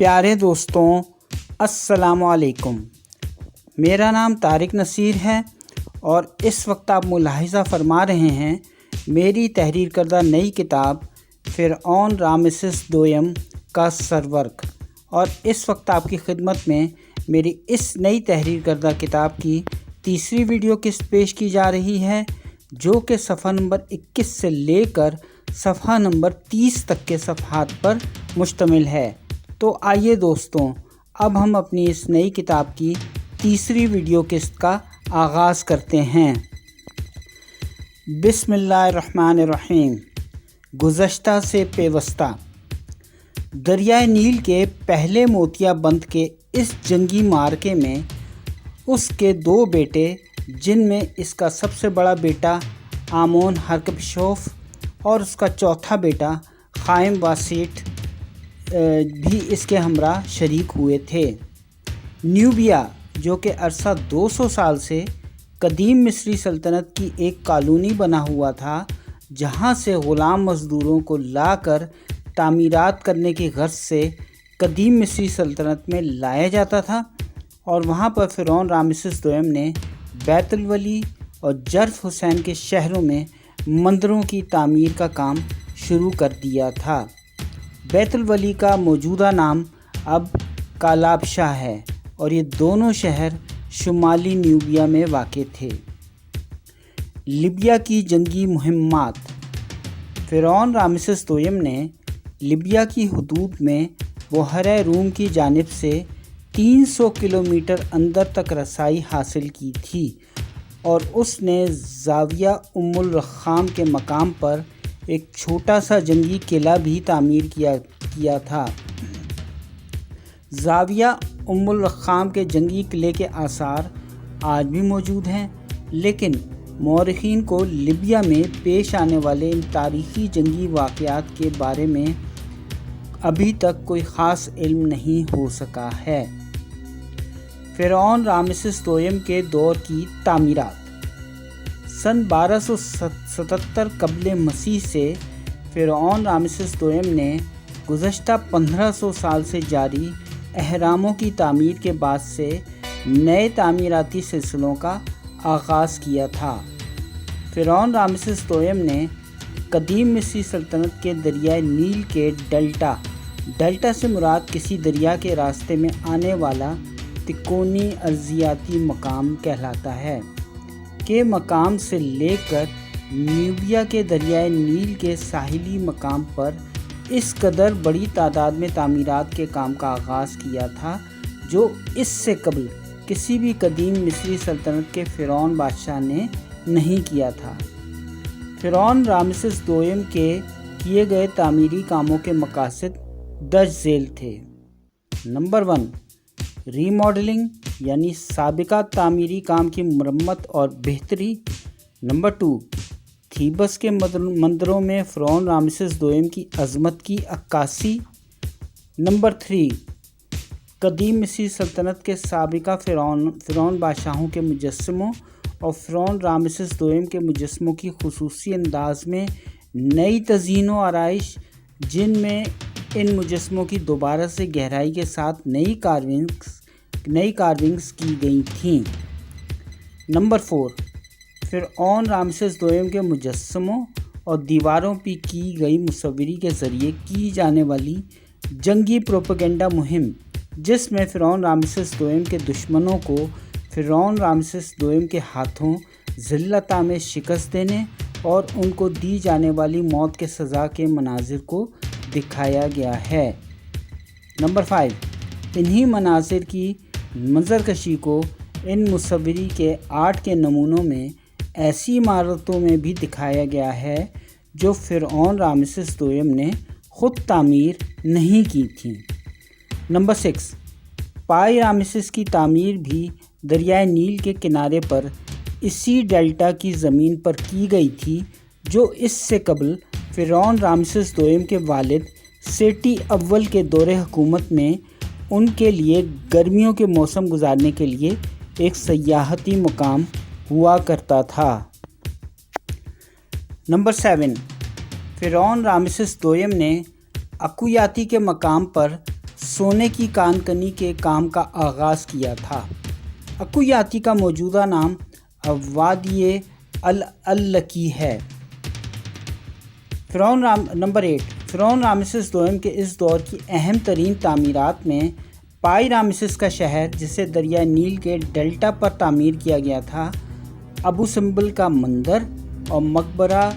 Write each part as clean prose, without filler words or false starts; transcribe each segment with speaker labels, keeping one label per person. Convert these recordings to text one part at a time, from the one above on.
Speaker 1: پیارے دوستوں، السلام علیکم۔ میرا نام طارق نصیر ہے اور اس وقت آپ ملاحظہ فرما رہے ہیں میری تحریر کردہ نئی کتاب فرعون رامسس دوئم کا سرورق، اور اس وقت آپ کی خدمت میں میری اس نئی تحریر کردہ کتاب کی تیسری ویڈیو قسط پیش کی جا رہی ہے، جو کہ صفحہ نمبر 21 سے لے کر صفحہ نمبر 30 تک کے صفحات پر مشتمل ہے۔ تو آئیے دوستوں، اب ہم اپنی اس نئی کتاب کی تیسری ویڈیو قسط کا آغاز کرتے ہیں۔ بسم اللہ الرحمن الرحیم۔ گزشتہ سے پیوستہ۔ دریائے نیل کے پہلے موتیا بند کے اس جنگی معرکے میں اس کے دو بیٹے، جن میں اس کا سب سے بڑا بیٹا آمون ہرکپشوف اور اس کا چوتھا بیٹا خائم واسیٹ بھی اس کے ہمراہ شریک ہوئے تھے۔ نیوبیا، جو کہ عرصہ 200 سال سے قدیم مصری سلطنت کی ایک کالونی بنا ہوا تھا، جہاں سے غلام مزدوروں کو لا کر تعمیرات کرنے کی غرض سے قدیم مصری سلطنت میں لایا جاتا تھا، اور وہاں پر فرعون رامسس دوئم نے بیت الولی اور جرف حسین کے شہروں میں مندروں کی تعمیر کا کام شروع کر دیا تھا۔ بیت الولی کا موجودہ نام اب کالابشا ہے، اور یہ دونوں شہر شمالی نیوبیا میں واقع تھے۔ لیبیا کی جنگی مہمات۔ فرعون رامسس دوئم نے لیبیا کی حدود میں بحیرہ روم کی جانب سے 300 کلومیٹر اندر تک رسائی حاصل کی تھی، اور اس نے زاویہ الرخام کے مقام پر ایک چھوٹا سا جنگی قلعہ بھی تعمیر کیا تھا۔ زاویہ الرخام کے جنگی قلعے کے آثار آج بھی موجود ہیں، لیکن مورخین کو لیبیا میں پیش آنے والے ان تاریخی جنگی واقعات کے بارے میں ابھی تک کوئی خاص علم نہیں ہو سکا ہے۔ فرعون رامسس دوئم کے دور کی تعمیرات۔ سن 1277 قبل مسیح سے فرعون رامسس دوئم نے گزشتہ 1500 سال سے جاری اہراموں کی تعمیر کے بعد سے نئے تعمیراتی سلسلوں کا آغاز کیا تھا۔ فرعون رامسس دوئم نے قدیم مصری سلطنت کے دریائے نیل کے ڈیلٹا سے مراد کسی دریا کے راستے میں آنے والا تکونی ارضیاتی مقام کہلاتا ہے، کے مقام سے لے کر نیوبیا کے دریائے نیل کے ساحلی مقام پر اس قدر بڑی تعداد میں تعمیرات کے کام کا آغاز کیا تھا، جو اس سے قبل کسی بھی قدیم مصری سلطنت کے فرعون بادشاہ نے نہیں کیا تھا۔ فرعون رامسس دوئم کے کیے گئے تعمیری کاموں کے مقاصد درج ذیل تھے۔ نمبر 1، ری ماڈلنگ یعنی سابقہ تعمیری کام کی مرمت اور بہتری۔ نمبر 2، تھیبس کے مندروں میں فرعون رامسس دوئم کی عظمت کی عکاسی۔ نمبر 3، قدیم مصری سلطنت کے سابقہ فرعون بادشاہوں کے مجسموں اور فرعون رامسس دوئم کے مجسموں کی خصوصی انداز میں نئی تزئین و آرائش، جن میں ان مجسموں کی دوبارہ سے گہرائی کے ساتھ نئی کارونگز کی گئی تھیں۔ نمبر 4، فرعون رامسس دوئم کے مجسموں اور دیواروں پہ کی گئی مصوری کے ذریعے کی جانے والی جنگی پروپیگنڈا مہم، جس میں فرعون رامسس دوئم کے دشمنوں کو فرعون رامسس دوئم کے ہاتھوں ذلت آمیز شکست دینے اور ان کو دی جانے والی موت کے سزا کے مناظر کو دکھایا گیا ہے۔ نمبر 5، انہی مناظر کی منظرکشی کو ان مصوری کے آرٹ کے نمونوں میں ایسی عمارتوں میں بھی دکھایا گیا ہے جو فرعون رامسس دوئم نے خود تعمیر نہیں کی تھیں۔ نمبر 6، پائے رامسس کی تعمیر بھی دریائے نیل کے کنارے پر اسی ڈیلٹا کی زمین پر کی گئی تھی، جو اس سے قبل فرعون رامسس دوئم کے والد سیٹی اول کے دور حکومت میں ان کے لیے گرمیوں کے موسم گزارنے کے لیے ایک سیاحتی مقام ہوا کرتا تھا۔ نمبر 7، فرعون رامسس دوئم نے اکویاتی کے مقام پر سونے کی کان کنی کے کام کا آغاز کیا تھا۔ اکویاتی کا موجودہ نام وادی الالکی ہے۔ نمبر 8، فرعون رامسس دوم کے اس دور کی اہم ترین تعمیرات میں پائی رامسس کا شہر، جسے دریائے نیل کے ڈیلٹا پر تعمیر کیا گیا تھا، ابو سمبل کا مندر اور مقبرہ،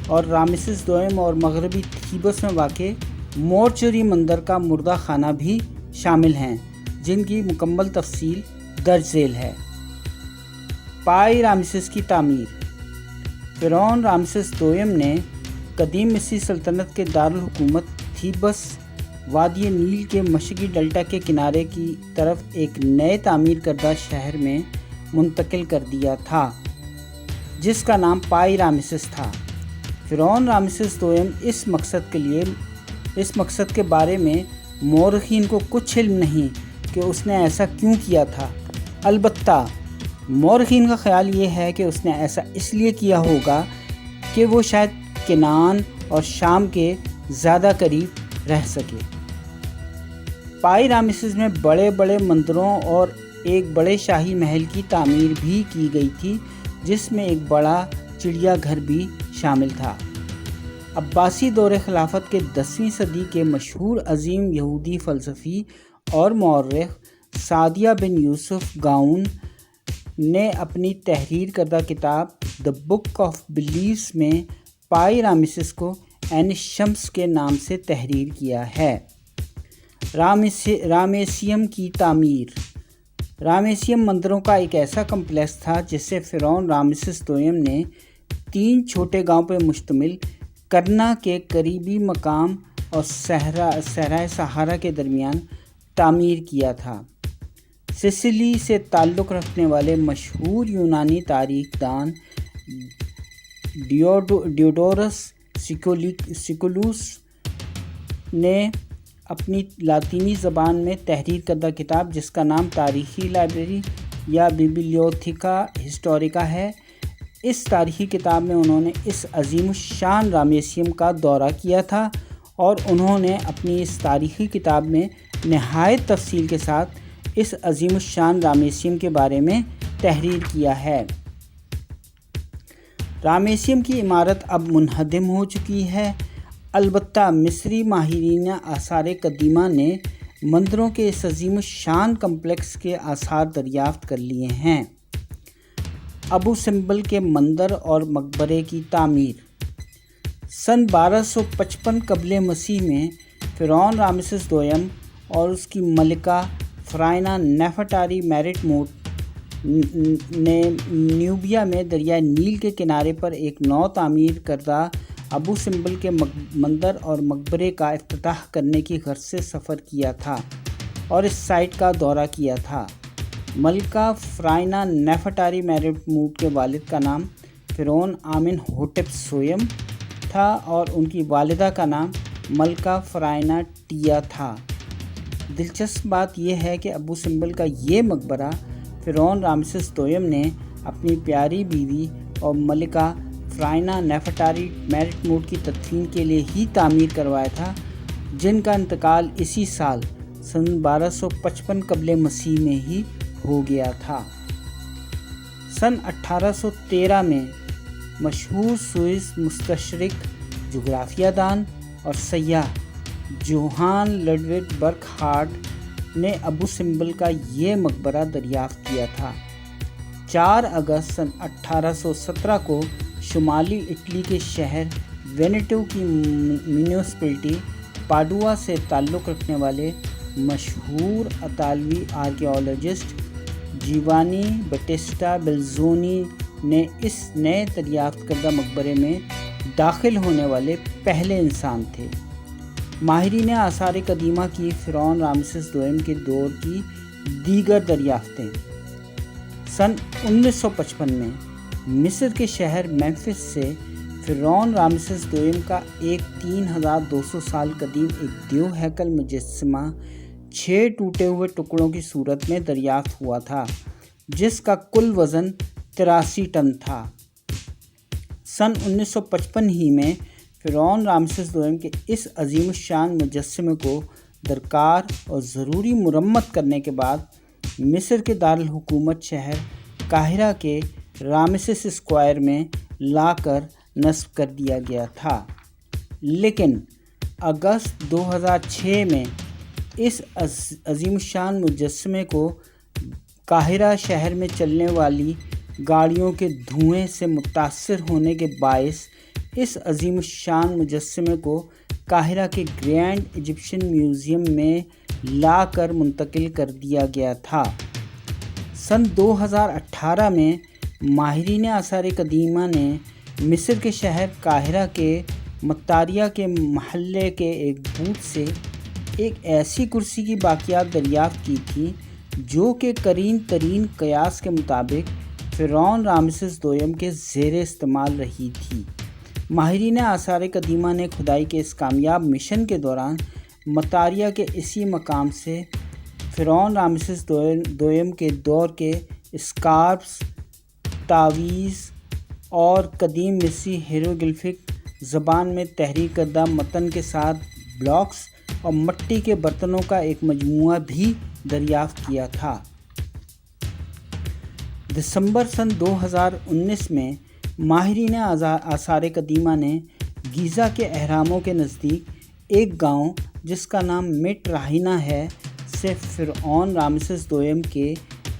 Speaker 1: اور رامسس دوم اور مغربی تھیبس میں واقع مورچری مندر کا مردہ خانہ بھی شامل ہیں، جن کی مکمل تفصیل درج ذیل ہے۔ پائی رامسس کی تعمیر۔ فرعون رامسس دوم نے قدیم مصری سلطنت کے دارالحکومت تھیبس وادی نیل کے مشرقی ڈیلٹا کے کنارے کی طرف ایک نئے تعمیر کردہ شہر میں منتقل کر دیا تھا، جس کا نام پائی رامسس تھا۔ فرعون رامسس دوم اس مقصد کے بارے میں مورخین کو کچھ علم نہیں کہ اس نے ایسا کیوں کیا تھا۔ البتہ مورخین کا خیال یہ ہے کہ اس نے ایسا اس لیے کیا ہوگا کہ وہ شاید کنعان اور شام کے زیادہ قریب رہ سکے۔ پائی رامسس میں بڑے بڑے مندروں اور ایک بڑے شاہی محل کی تعمیر بھی کی گئی تھی، جس میں ایک بڑا چڑیا گھر بھی شامل تھا۔ عباسی دور خلافت کے 10ویں صدی کے مشہور عظیم یہودی فلسفی اور مورخ سعدیہ بن یوسف گاؤن نے اپنی تحریر کردہ کتاب دی بک آف بلیفز میں پائی رامسس کو عین شمس کے نام سے تحریر کیا ہے۔ رامیسیم کی تعمیر۔ رامیسیم مندروں کا ایک ایسا کمپلیکس تھا جسے فرعون رامسس دوم نے 3 چھوٹے گاؤں پر مشتمل کرنا کے قریبی مقام اور صحرائے صحارا کے درمیان تعمیر کیا تھا۔ سسلی سے تعلق رکھنے والے مشہور یونانی تاریخ دان ڈیوڈورس سیکولوس نے اپنی لاطینی زبان میں تحریر کردہ کتاب، جس کا نام تاریخی لائبریری یا بیبلیوتھیکا ہسٹوریکا ہے، اس تاریخی کتاب میں انہوں نے اس عظیم الشان رامیسیم کا دورہ کیا تھا، اور انہوں نے اپنی اس تاریخی کتاب میں نہایت تفصیل کے ساتھ اس عظیم الشان رامیسیم کے بارے میں تحریر کیا ہے۔ رامیسیم کی عمارت اب منہدم ہو چکی ہے، البتہ مصری ماہرین آثار قدیمہ نے مندروں کے اس عظیم الشان کمپلیکس کے آثار دریافت کر لیے ہیں۔ ابو سمبل کے مندر اور مقبرے کی تعمیر۔ سن 1255 قبل مسیح میں فرعون رامسس دوم اور اس کی ملکہ فرائنا نیفرٹاری میرٹ موٹ نے نیوبیا میں دریائے نیل کے کنارے پر ایک نو تعمیر کردہ ابو سمبل کے مندر اور مقبرے کا افتتاح کرنے کی غرض سے سفر کیا تھا اور اس سائٹ کا دورہ کیا تھا۔ ملکہ فرائنا نیفرٹاری میرٹ موٹ کے والد کا نام فرعون آمن ہوٹپ سویم تھا اور ان کی والدہ کا نام ملکہ فرائنا ٹیا تھا۔ دلچسپ بات یہ ہے کہ ابو سمبل کا یہ مقبرہ فرعون رامسس دوم نے اپنی پیاری بیوی اور ملکہ فرائنا نیفرٹاری میرٹ موٹ کی تدفین کے لیے ہی تعمیر کروایا تھا، جن کا انتقال اسی سال سن 1255 قبل مسیح میں ہی ہو گیا تھا۔ سن 1813 میں مشہور سوئس مستشرق، جغرافیہ دان اور سیاح جوہان لڈوگ برکہارٹ نے ابو سمبل کا یہ مقبرہ دریافت کیا تھا۔ 4 اگست سن 1817 کو شمالی اٹلی کے شہر وینیٹو کی میونسپلٹی پاڈوا سے تعلق رکھنے والے مشہور اطالوی آرکیالوجسٹ جیوانی بٹیسٹا بیلزونی نے اس نئے دریافت کردہ مقبرے میں داخل ہونے والے پہلے انسان تھے۔ ماہرین آثار قدیمہ کی فرعون رامسس دوم کے دور کی دیگر دریافتیں۔ سن 1955 میں مصر کے شہر میمفس سے فرعون رامسس دوم کا ایک 3200 سال قدیم ایک دیو ہیکل مجسمہ 6 ٹوٹے ہوئے ٹکڑوں کی صورت میں دریافت ہوا تھا، جس کا کل وزن 83 ٹن تھا۔ سن 1955 ہی میں فرعون رامسس دوم کے اس عظیم الشان مجسمے کو درکار اور ضروری مرمت کرنے کے بعد مصر کے دارالحکومت شہر قاہرہ کے رامسس اسکوائر میں لا کر نصب کر دیا گیا تھا، لیکن اگست 2006 میں اس عظیم الشان مجسمے کو قاہرہ شہر میں چلنے والی گاڑیوں کے دھوئیں سے متاثر ہونے کے باعث اس عظیم الشان مجسمے کو قاہرہ کے گرینڈ ایجپشن میوزیم میں لا کر منتقل کر دیا گیا تھا۔ سن 2018 میں ماہرین آثار قدیمہ نے مصر کے شہر قاہرہ کے مطاریہ کے محلے کے ایک بوت سے ایک ایسی کرسی کی باقیات دریافت کی تھی جو کہ قرین ترین قیاس کے مطابق فرعون رامسس دوئم کے زیر استعمال رہی تھی۔ ماہرین آثار قدیمہ نے کھدائی کے اس کامیاب مشن کے دوران مطاریہ کے اسی مقام سے فرعون رامسس دوئم کے دور کے اسکارپس، تعویذ اور قدیم مصری ہیروگلفک زبان میں تحریر کردہ متن کے ساتھ بلاکس اور مٹی کے برتنوں کا ایک مجموعہ بھی دریافت کیا تھا۔ دسمبر سن 2019 میں ماہرین آثار قدیمہ نے گیزا کے اہراموں کے نزدیک ایک گاؤں جس کا نام مٹ راہینہ ہے سے فرعون رامسس دوئم کے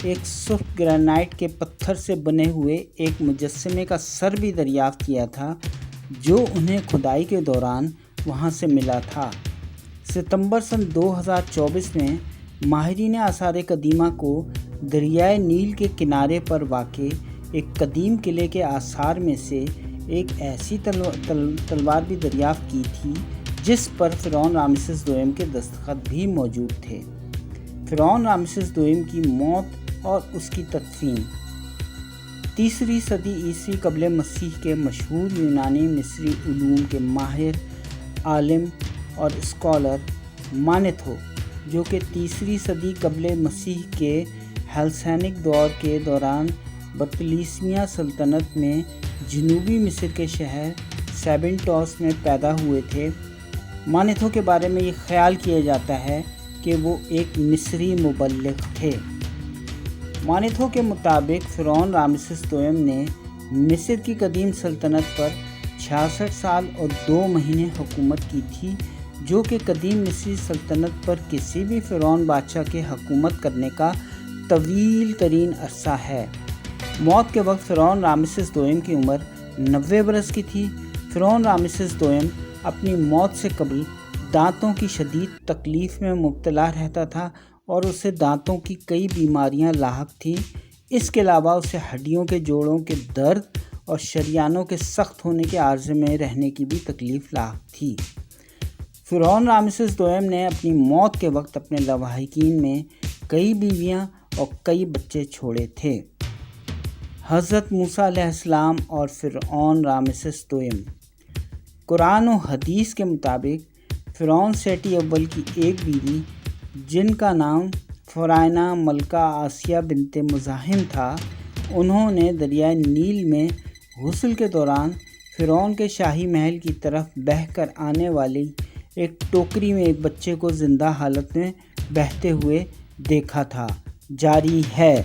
Speaker 1: ایک سرخ گرینائٹ کے پتھر سے بنے ہوئے ایک مجسمے کا سر بھی دریافت کیا تھا جو انہیں کھدائی کے دوران وہاں سے ملا تھا۔ ستمبر سن 2024 میں ماہرین آثار قدیمہ کو دریائے نیل کے کنارے پر واقع ایک قدیم قلعے کے آثار میں سے ایک ایسی تلوار بھی دریافت کی تھی جس پر فرعون رامسس دوئم کے دستخط بھی موجود تھے۔ فرعون رامسس دوئم کی موت اور اس کی تدفین۔ 3 صدی عیسوی قبل مسیح کے مشہور یونانی مصری علوم کے ماہر، عالم اور اسکالر مانیتھو، جو کہ 3 صدی قبل مسیح کے ہیلسینک دور کے دوران بطلیسیہ سلطنت میں جنوبی مصر کے شہر سیبنٹوس میں پیدا ہوئے تھے۔ مانیتھو کے بارے میں یہ خیال کیا جاتا ہے کہ وہ ایک مصری مبلغ تھے۔ مانیتھو کے مطابق فرعون رامسس دوئم نے مصر کی قدیم سلطنت پر 66 سال اور 2 مہینے حکومت کی تھی، جو کہ قدیم مصری سلطنت پر کسی بھی فرعون بادشاہ کے حکومت کرنے کا طویل ترین عرصہ ہے۔ موت کے وقت فرعون رامسس دوئم کی عمر 90 برس کی تھی۔ فرعون رامسس دوئم اپنی موت سے قبل دانتوں کی شدید تکلیف میں مبتلا رہتا تھا اور اسے دانتوں کی کئی بیماریاں لاحق تھیں۔ اس کے علاوہ اسے ہڈیوں کے جوڑوں کے درد اور شریانوں کے سخت ہونے کے عارضے میں رہنے کی بھی تکلیف لاحق تھی۔ فرعون رامسس دوئم نے اپنی موت کے وقت اپنے لواحقین میں کئی بیویاں اور کئی بچے چھوڑے تھے۔ حضرت موسیٰ علیہ السلام اور فرعون رامسس دوئم۔ قرآن و حدیث کے مطابق فرعون سیٹی اول کی ایک بیوی جن کا نام فرعونہ ملکہ آسیہ بنت مزاحم تھا، انہوں نے دریائے نیل میں غسل کے دوران فرعون کے شاہی محل کی طرف بہہ کر آنے والی ایک ٹوکری میں ایک بچے کو زندہ حالت میں بہتے ہوئے دیکھا تھا۔ جاری ہے۔